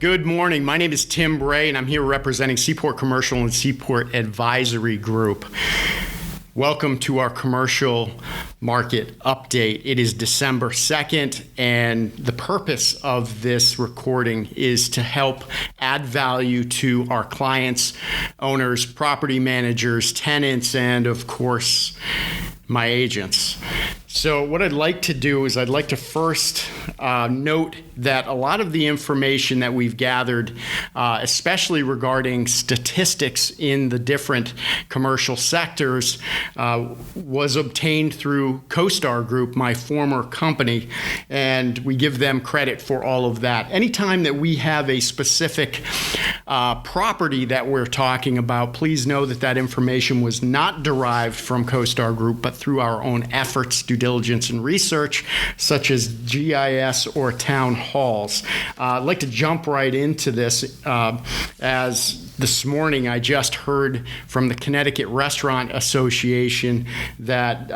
Good morning. My name is Tim Bray, and I'm here representing Seaport Commercial and Seaport Advisory Group. Welcome to our commercial market update. It is December 2nd, and the purpose of this recording is to help add value to our clients, owners, property managers, tenants, and of course, my agents. So what I'd like to do is I'd like to first note that a lot of the information that we've gathered, especially regarding statistics in the different commercial sectors, was obtained through CoStar Group, my former company, and we give them credit for all of that. Anytime that we have a specific property that we're talking about, please know that that information was not derived from CoStar Group, but through our own efforts, due diligence, and research, such as GIS or town halls. I'd like to jump right into this, as this morning I just heard from the Connecticut Restaurant Association that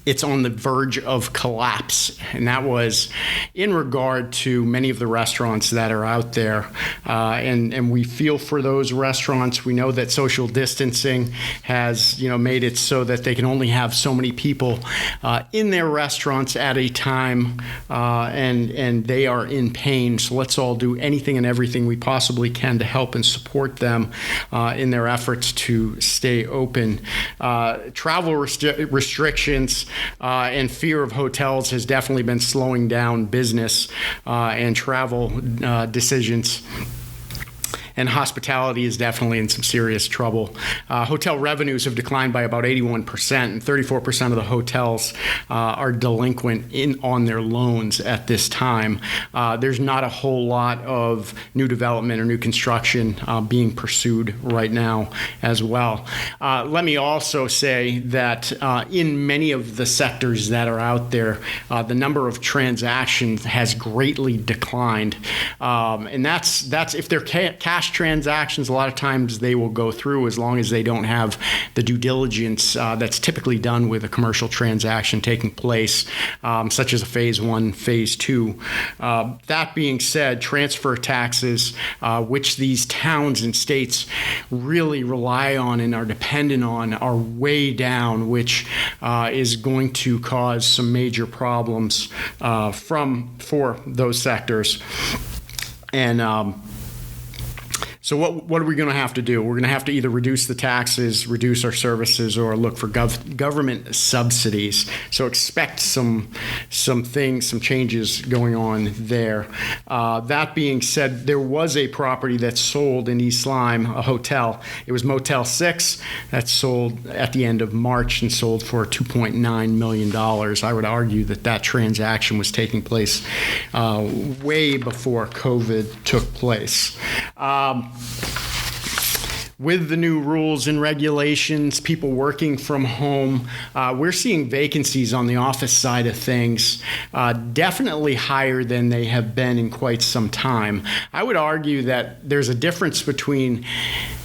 it's on the verge of collapse, and that was in regard to many of the restaurants that are out there. And we feel for those restaurants. We know that social distancing has, made it so that they can only have so many people in their restaurants at a time, and they are in pain. So let's all do anything and everything we possibly can to help and support them in their efforts to stay open. Travel restrictions and fear of hotels has definitely been slowing down business and travel decisions. And hospitality is definitely in some serious trouble. Hotel revenues have declined by about 81%, and 34% of the hotels are delinquent on their loans at this time. There's not a whole lot of new development or new construction being pursued right now as well. Let me also say that in many of the sectors that are out there, the number of transactions has greatly declined. And that's if they're cash transactions, a lot of times they will go through as long as they don't have the due diligence that's typically done with a commercial transaction taking place, such as a phase 1, phase 2. That being said, transfer taxes, which these towns and states really rely on and are dependent on, are way down, which is going to cause some major problems for those sectors. And so what are we going to have to do? We're going to have to either reduce the taxes, reduce our services, or look for government subsidies. So expect some changes going on there. That being said, there was a property that sold in East Lyme, a hotel. It was Motel 6 that sold at the end of March and sold for $2.9 million. I would argue that transaction was taking place way before COVID took place. With the new rules and regulations, people working from home, we're seeing vacancies on the office side of things definitely higher than they have been in quite some time. I would argue that there's a difference between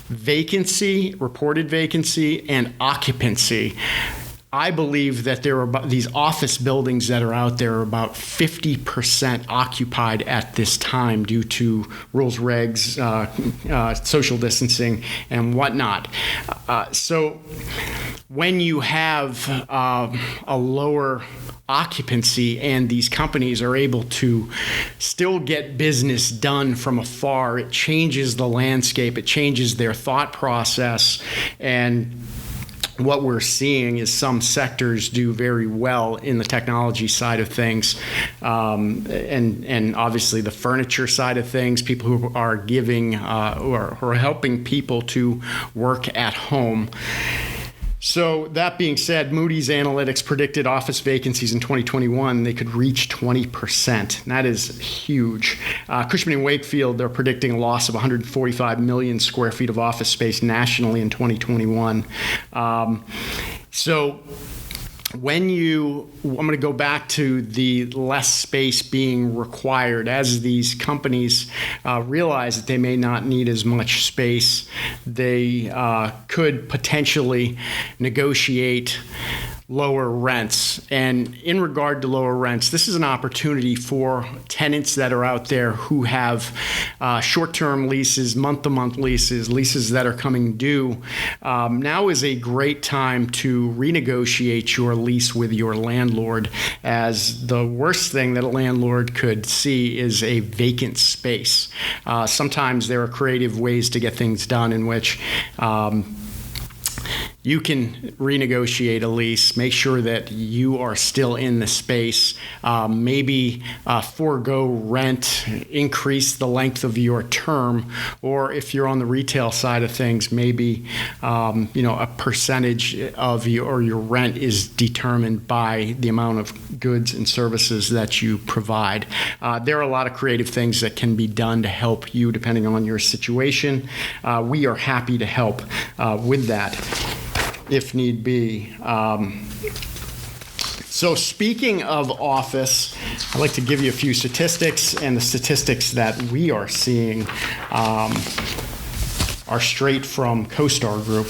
vacancy, reported vacancy, and occupancy. I believe that there are these office buildings that are out there are about 50% occupied at this time due to rules, regs, social distancing, and whatnot. So when you have a lower occupancy and these companies are able to still get business done from afar, it changes the landscape, it changes their thought process, and what we're seeing is some sectors do very well in the technology side of things, and obviously the furniture side of things, people who are giving or who are helping people to work at home. So that being said, Moody's Analytics predicted office vacancies in 2021, they could reach 20%. That is huge. Cushman & Wakefield, they're predicting a loss of 145 million square feet of office space nationally in 2021. So when I'm going to go back to the less space being required as these companies realize that they may not need as much space. They could potentially negotiate lower rents. And in regard to lower rents, this is an opportunity for tenants that are out there who have short-term leases, month-to-month leases, leases that are coming due. Now is a great time to renegotiate your lease with your landlord, as the worst thing that a landlord could see is a vacant space. Sometimes there are creative ways to get things done in which you can renegotiate a lease, make sure that you are still in the space, maybe forego rent, increase the length of your term, or if you're on the retail side of things, maybe a percentage of your rent is determined by the amount of goods and services that you provide. There are a lot of creative things that can be done to help you depending on your situation. We are happy to help with that if need be. So speaking of office, I'd like to give you a few statistics, and the statistics that we are seeing are straight from CoStar Group.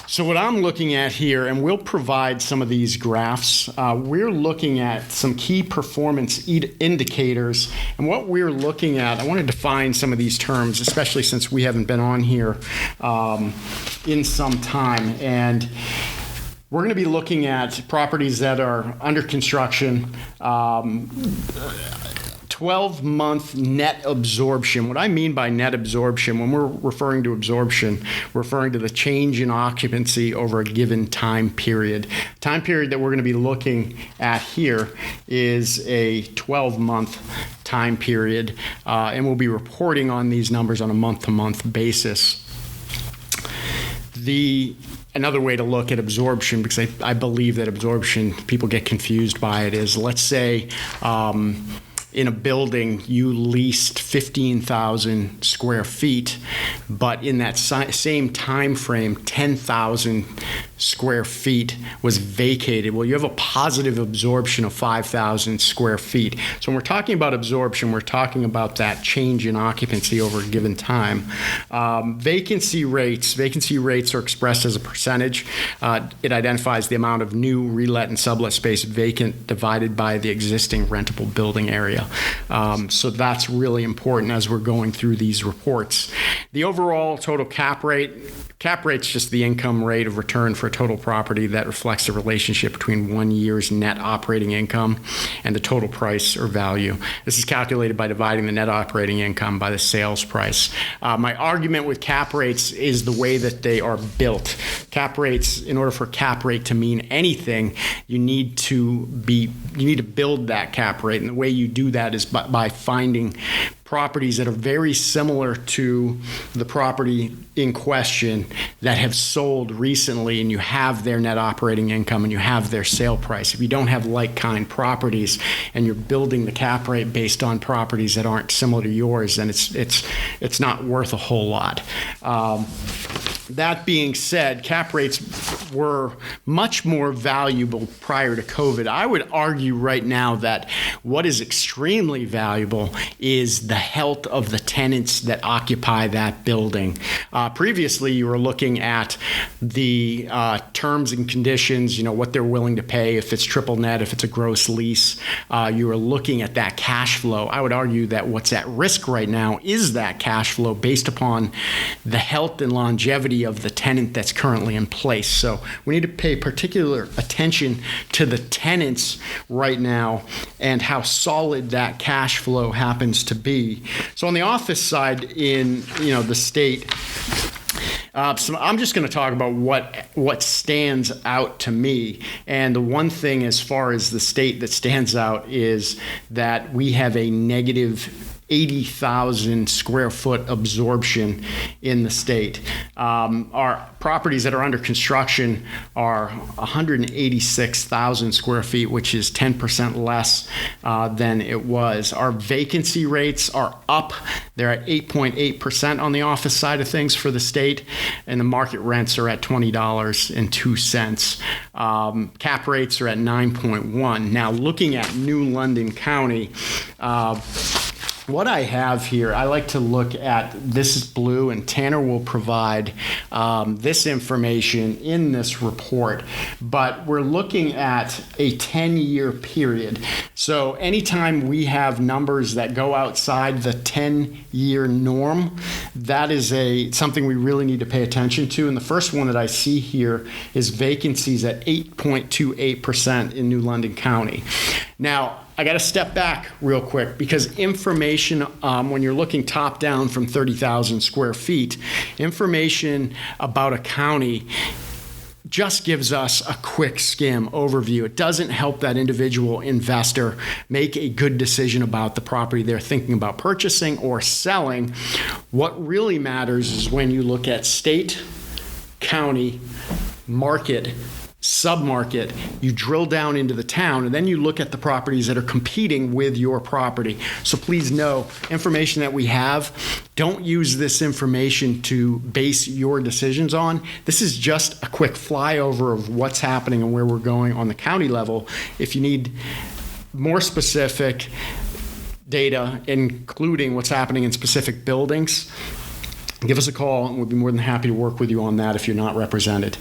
So what I'm looking at here, and we'll provide some of these graphs, we're looking at some key performance indicators. And what we're looking at, I want to define some of these terms, especially since we haven't been on here in some time. And we're going to be looking at properties that are under construction, 12-month net absorption. What I mean by net absorption, when we're referring to absorption, we're referring to the change in occupancy over a given time period. Time period that we're going to be looking at here is a 12-month time period, and we'll be reporting on these numbers on a month-to-month basis. Another way to look at absorption, because I believe that absorption, people get confused by it, is let's say in a building, you leased 15,000 square feet, but in that same time frame, 10,000 square feet was vacated. Well, you have a positive absorption of 5,000 square feet. So when we're talking about absorption, we're talking about that change in occupancy over a given time. Vacancy rates are expressed as a percentage. It identifies the amount of new relet and sublet space vacant divided by the existing rentable building area. So that's really important as we're going through these reports. The overall total cap rate's just the income rate of return for a total property that reflects the relationship between 1 year's net operating income and the total price or value. This is calculated by dividing the net operating income by the sales price. My argument with cap rates is the way that they are built. Cap rates, in order for cap rate to mean anything, you need to build that cap rate, and the way you do that is by finding properties that are very similar to the property in question that have sold recently, and you have their net operating income and you have their sale price. If you don't have like-kind properties and you're building the cap rate based on properties that aren't similar to yours, then it's not worth a whole lot. That being said, cap rates were much more valuable prior to COVID. I would argue right now that what is extremely valuable is the health of the tenants that occupy that building. Previously, you were looking at the terms and conditions, what they're willing to pay, if it's triple net, if it's a gross lease. You were looking at that cash flow. I would argue that what's at risk right now is that cash flow based upon the health and longevity of the tenant that's currently in place. So we need to pay particular attention to the tenants right now and how solid that cash flow happens to be. So on the office side in the state, so I'm just going to talk about what stands out to me. And the one thing as far as the state that stands out is that we have a negative 80,000 square foot absorption in the state. Our properties that are under construction are 186,000 square feet, which is 10% less than it was. Our vacancy rates are up. They're at 8.8% on the office side of things for the state, and the market rents are at $20.02. Cap rates are at 9.1. Now, looking at New London County, what I have here, I like to look at, this is blue, and Tanner will provide this information in this report, but we're looking at a 10-year period. So anytime we have numbers that go outside the 10-year norm, that is something we really need to pay attention to. And the first one that I see here is vacancies at 8.28% in New London County. Now, I got to step back real quick, because information, when you're looking top down from 30,000 square feet, information about a county just gives us a quick skim overview. It doesn't help that individual investor make a good decision about the property they're thinking about purchasing or selling. What really matters is when you look at state, county, market, submarket, you drill down into the town, and then you look at the properties that are competing with your property. So please know, information that we have, don't use this information to base your decisions on. This is just a quick flyover of what's happening and where we're going on the county level. If you need more specific data, including what's happening in specific buildings, give us a call, and we'll be more than happy to work with you on that if you're not represented.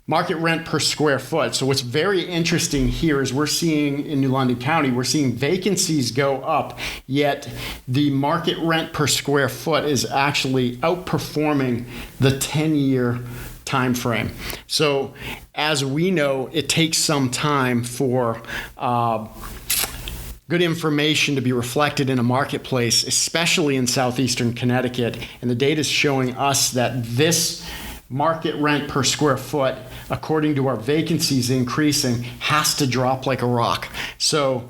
Market rent per square foot. So what's very interesting here is we're seeing in New London County, we're seeing vacancies go up, yet the market rent per square foot is actually outperforming the 10-year time frame. So as we know, it takes some time for good information to be reflected in a marketplace, especially in southeastern Connecticut. And the data is showing us that this market rent per square foot, according to our vacancies increasing, has to drop like a rock. So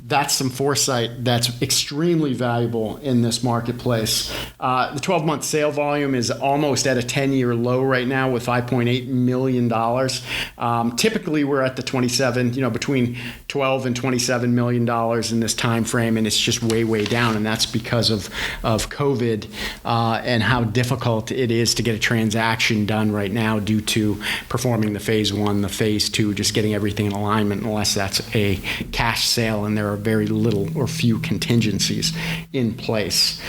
that's some foresight that's extremely valuable in this marketplace. The 12-month sale volume is almost at a 10-year low right now with $5.8 million. Typically, we're at the 27, between 12 and $27 million in this time frame, and it's just way, way down. And that's because of COVID and how difficult it is to get a transaction done right now due to performing the phase one, the phase two, just getting everything in alignment, unless that's a cash sale and there are very little or few contingencies in place.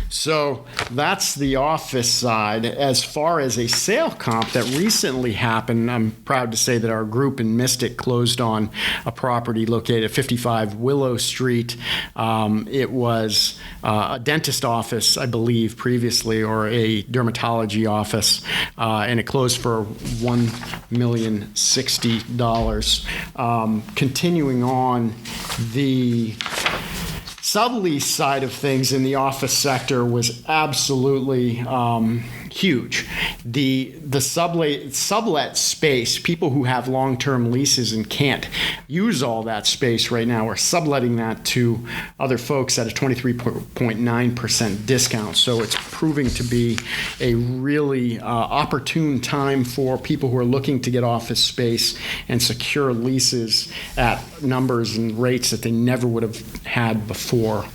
So that's the office side. As far as a sale comp that recently happened, I'm proud to say that our group in Mystic closed on a property located at 55 Willow Street. It was a dentist office, I believe, previously, or a dermatology office, and it closed for $1,060,000. Continuing on, the sublease side of things in the office sector was absolutely huge. The sublet space, people who have long-term leases and can't use all that space right now are subletting that to other folks at a 23.9% discount. So it's proving to be a really opportune time for people who are looking to get office space and secure leases at numbers and rates that they never would have had before.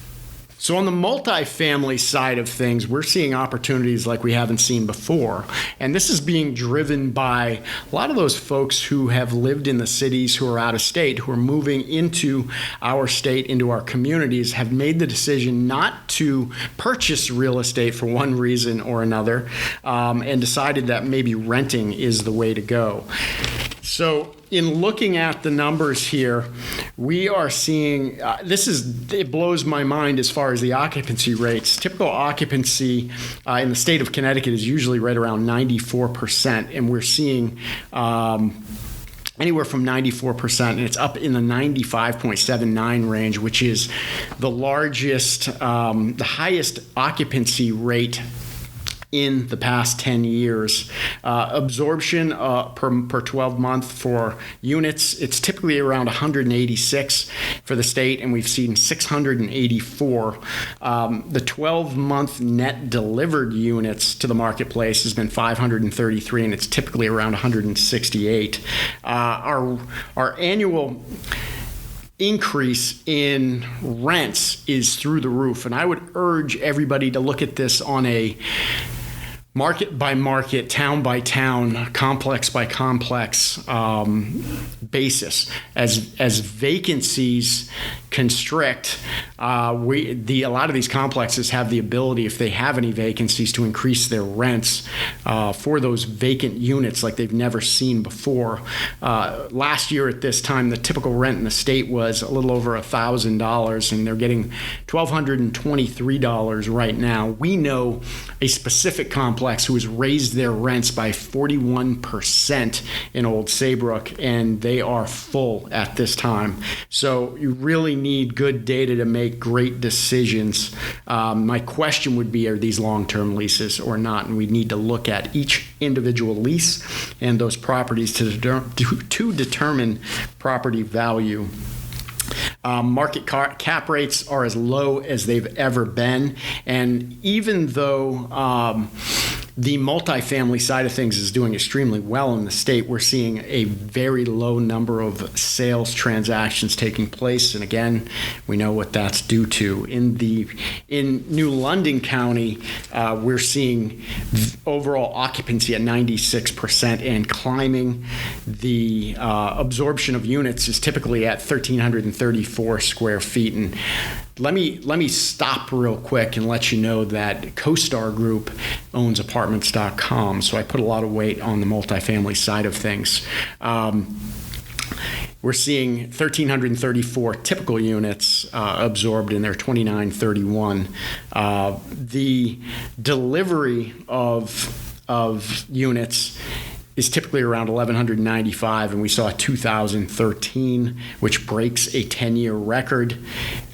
So on the multifamily side of things, we're seeing opportunities like we haven't seen before. And this is being driven by a lot of those folks who have lived in the cities, who are out of state, who are moving into our state, into our communities, have made the decision not to purchase real estate for one reason or another, and decided that maybe renting is the way to go. So in looking at the numbers here, we are seeing, it blows my mind as far as the occupancy rates. Typical occupancy in the state of Connecticut is usually right around 94%, and we're seeing anywhere from 94%, and it's up in the 95.79 range, which is the largest, the highest occupancy rate in the past 10 years. Absorption per 12 month for units, it's typically around 186 for the state, and we've seen 684. The 12-month net delivered units to the marketplace has been 533, and it's typically around 168. Our annual increase in rents is through the roof, and I would urge everybody to look at this on a market by market, town by town, complex by complex basis. As vacancies constrict, a lot of these complexes have the ability, if they have any vacancies, to increase their rents for those vacant units like they've never seen before. Last year at this time, the typical rent in the state was a little over $1,000, and they're getting $1,223 right now. We know a specific complex who has raised their rents by 41% in Old Saybrook, and they are full at this time. So you really need good data to make great decisions. My question would be, are these long-term leases or not? And we need to look at each individual lease and those properties to determine property value. Market cap rates are as low as they've ever been, and even though the multifamily side of things is doing extremely well in the state, we're seeing a very low number of sales transactions taking place, and again, we know what that's due to. In New London County, we're seeing overall occupancy at 96% and climbing. The absorption of units is typically at 1,334 square feet. And let me stop real quick and let you know that CoStar Group owns Apartments.com, so I put a lot of weight on the multifamily side of things. We're seeing 1,334 typical units absorbed in their 2,931. The delivery of units is typically around 1,195, and we saw 2,013, which breaks a 10-year record.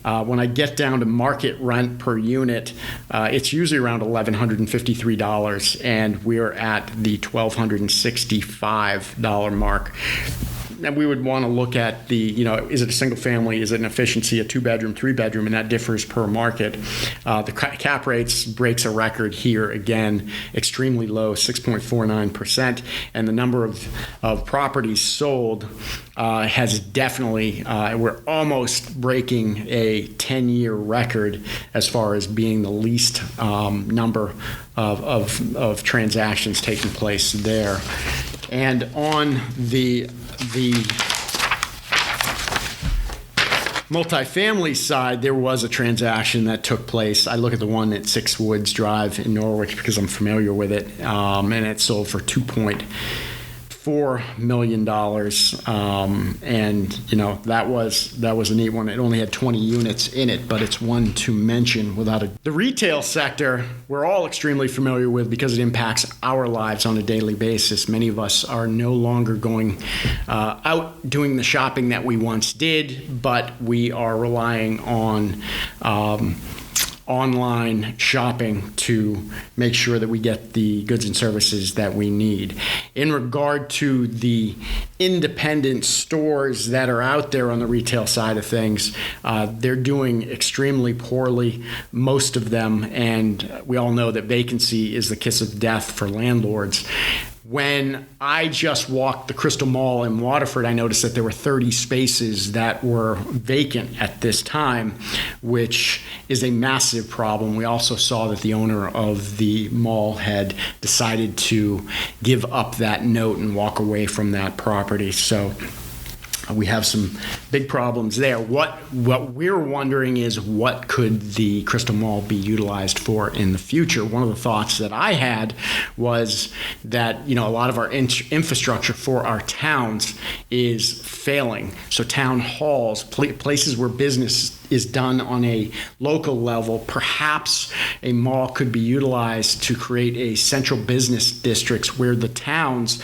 When I get down to market rent per unit, it's usually around $1,153, and we're at the $1,265 mark. And we would want to look at is it a single family, is it an efficiency, a 2-bedroom, 3-bedroom, and that differs per market. The cap rates breaks a record here again, extremely low, 6.49%, and the number of properties sold has definitely, we're almost breaking a 10-year record as far as being the least number of transactions taking place there. And on the multifamily side, there was a transaction that took place. I look at the one at 6 Woods Drive in Norwich because I'm familiar with it, and it sold for $2.4 million, and that was a neat one. It only had 20 units in it, but it's one to mention without the retail sector. We're all extremely familiar with because it impacts our lives on a daily basis. Many of us are no longer going out doing the shopping that we once did, but we are relying on online shopping to make sure that we get the goods and services that we need. In regard to the independent stores that are out there on the retail side of things, they're doing extremely poorly, most of them, and we all know that vacancy is the kiss of death for landlords. When I just walked the Crystal Mall in Waterford, I noticed that there were 30 spaces that were vacant at this time, which is a massive problem. We also saw that the owner of the mall had decided to give up that note and walk away from that property. So we have some big problems there. What we're wondering is, what could the Crystal Mall be utilized for in the future? One of the thoughts that I had was that a lot of our infrastructure for our towns is failing. So town halls, places where business is done on a local level, perhaps a mall could be utilized to create a central business districts where the towns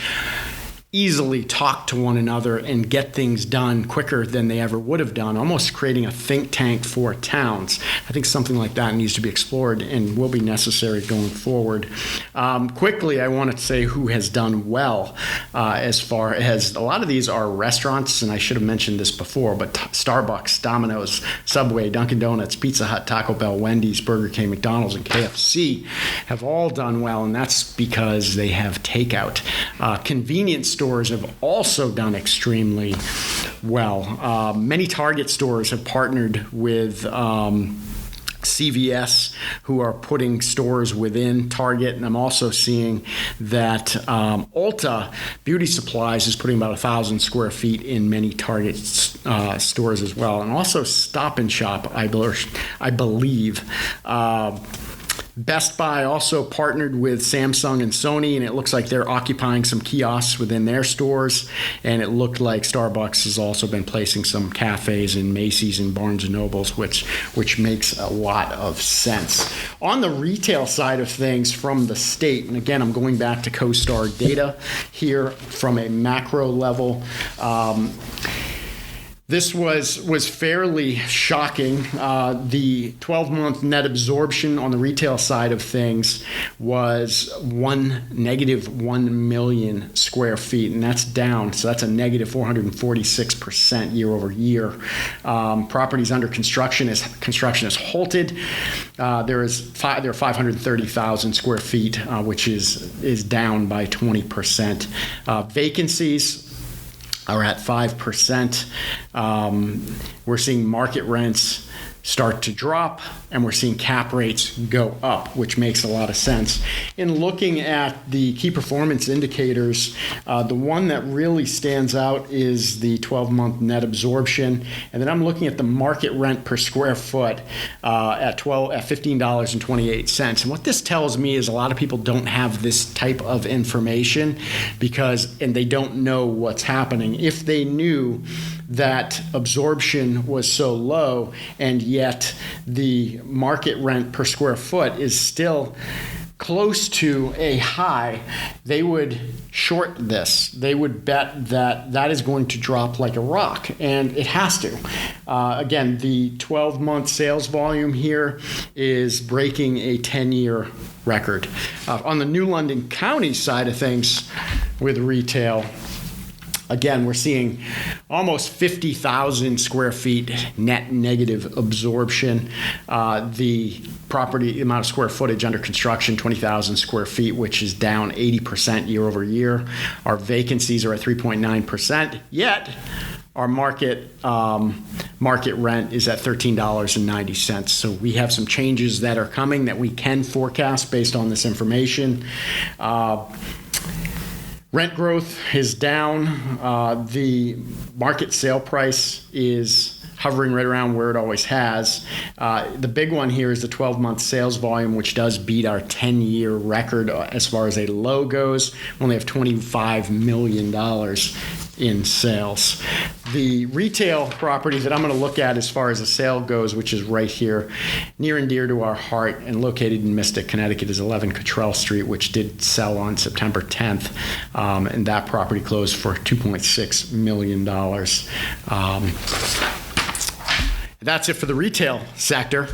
easily talk to one another and get things done quicker than they ever would have done, almost creating a think tank for towns. I think something like that needs to be explored and will be necessary going forward. Quickly, I want to say who has done well as far as a lot of these are restaurants, and I should have mentioned this before, but Starbucks, Domino's, Subway, Dunkin' Donuts, Pizza Hut, Taco Bell, Wendy's, Burger King, McDonald's, and KFC have all done well, and that's because they have takeout. Convenience stores have also done extremely well. Many Target stores have partnered with CVS, who are putting stores within Target, and I'm also seeing that Ulta Beauty Supplies is putting about 1,000 square feet in many Target stores as well, and also Stop and Shop, I believe. Best Buy also partnered with Samsung and Sony, and it looks like they're occupying some kiosks within their stores. And it looked like Starbucks has also been placing some cafes in Macy's and Barnes & Noble's, which makes a lot of sense. On the retail side of things from the state, and again, I'm going back to CoStar data here from a macro level. This was fairly shocking. The 12-month net absorption on the retail side of things was negative 1 million square feet, and that's down. So that's a negative 446% year over year. Properties under construction is halted. There are 530,000 square feet, which is down by 20%. Vacancies are at 5%. We're seeing market rents start to drop, and we're seeing cap rates go up, which makes a lot of sense. In looking at the key performance indicators, the one that really stands out is the 12-month net absorption, and then I'm looking at the market rent per square foot at $15.28. And what this tells me is a lot of people don't have this type of information and they don't know what's happening. If they knew that absorption was so low, and yet the market rent per square foot is still close to a high, they would short this. They would bet that is going to drop like a rock, and it has to. Again, the 12-month sales volume here is breaking a 10-year record. On the New London County side of things with retail, again, we're seeing almost 50,000 square feet net negative absorption. The property amount of square footage under construction, 20,000 square feet, which is down 80% year over year. Our vacancies are at 3.9%, yet our market rent is at $13.90. So we have some changes that are coming that we can forecast based on this information. Rent growth is down. The market sale price is hovering right around where it always has. The big one here is the 12-month sales volume, which does beat our 10-year record as far as a low goes. We only have $25 million in sales. The retail property that I'm going to look at as far as the sale goes, which is right here, near and dear to our heart and located in Mystic, Connecticut, is 11 Cottrell Street, which did sell on September 10th, and that property closed for $2.6 million. That's it for the retail sector.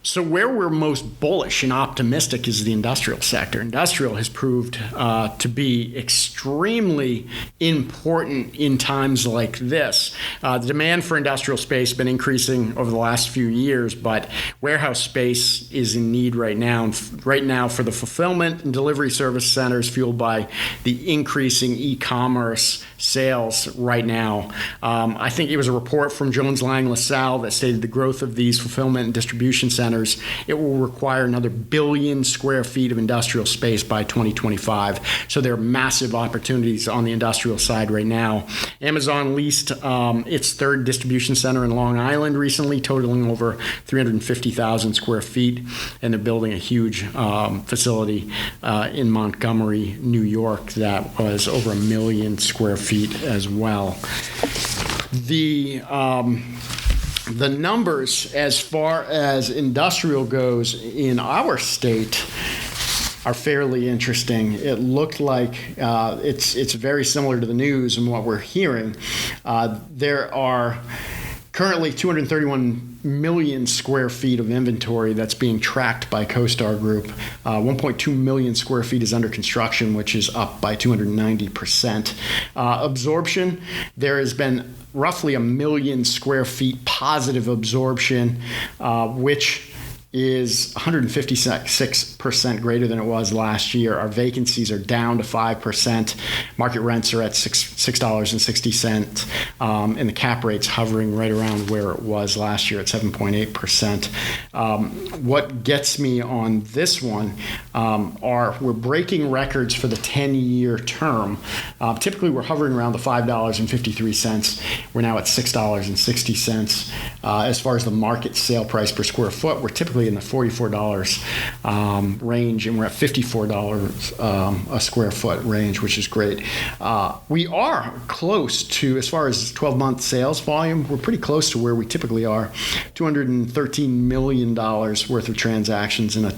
So where we're most bullish and optimistic is the industrial sector. Industrial has proved to be extremely important in times like this. The demand for industrial space has been increasing over the last few years, but warehouse space is in need right now. Right now, for the fulfillment and delivery service centers fueled by the increasing e-commerce sales right now. I think it was a report from Jones Lang LaSalle that stated the growth of these fulfillment and distribution centers, it will require another 1 billion square feet of industrial space by 2025. So there are massive opportunities on the industrial side right now. Amazon leased its third distribution center in Long Island recently, totaling over 350,000 square feet, and they're building a huge facility in Montgomery, New York, that was over 1 million square feet as well. The numbers as far as industrial goes in our state are fairly interesting. It looked like it's very similar to the news and what we're hearing. There are currently 231 million square feet of inventory that's being tracked by CoStar Group. 1.2 million square feet is under construction, which is up by 290%. Absorption, there has been roughly 1 million square feet positive absorption, which is 156% greater than it was last year. Our vacancies are down to 5%. Market rents are at $6.60, and the cap rate's hovering right around where it was last year at 7.8%. What gets me on this one we're breaking records for the 10-year term. Typically, we're hovering around the $5.53. We're now at $6.60. As far as the market sale price per square foot, we're typically in the $44 range, and we're at $54 a square foot range, which is great. We are close to, as far as 12-month sales volume, we're pretty close to where we typically are. $213 million worth of transactions in a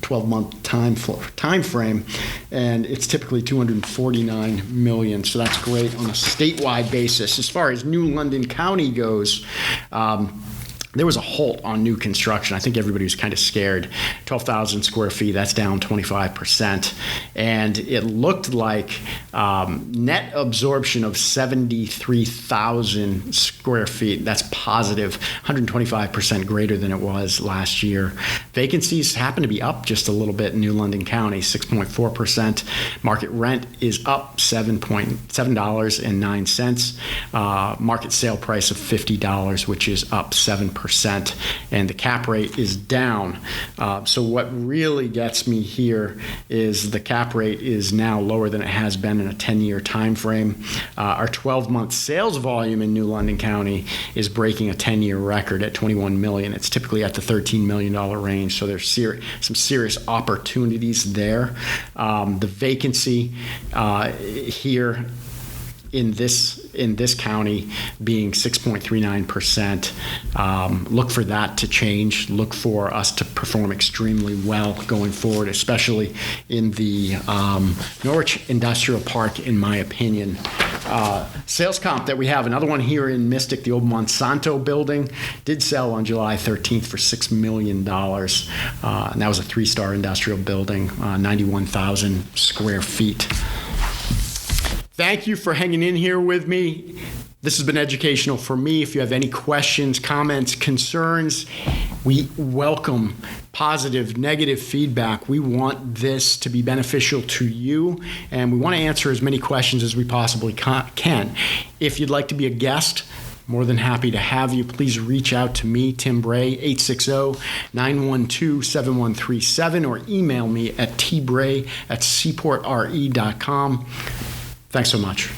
12-month time frame, and it's typically 249 million. So that's great on a statewide basis. As far as New London County goes, there was a halt on new construction. I think everybody was kind of scared. 12,000 square feet, that's down 25%. And it looked like net absorption of 73,000 square feet. That's positive, 125% greater than it was last year. Vacancies happen to be up just a little bit in New London County, 6.4%. Market rent is up $7.09. Market sale price of $50, which is up 7%. And the cap rate is down. So what really gets me here is the cap rate is now lower than it has been in a 10-year time frame. Our 12-month sales volume in New London County is breaking a 10-year record at 21 million. It's typically at the $13 million range, so there's some serious opportunities there. The vacancy here in this county being 6.39%. Look for that to change. Look for us to perform extremely well going forward, especially in the Norwich Industrial Park, in my opinion. Sales comp that we have, another one here in Mystic, the old Monsanto building, did sell on July 13th for $6 million. And that was a 3-star industrial building, 91,000 square feet. Thank you for hanging in here with me. This has been educational for me. If you have any questions, comments, concerns, we welcome positive, negative feedback. We want this to be beneficial to you, and we want to answer as many questions as we possibly can. If you'd like to be a guest, more than happy to have you. Please reach out to me, Tim Bray, 860-912-7137, or email me at tbray@seaportre.com. Thanks so much.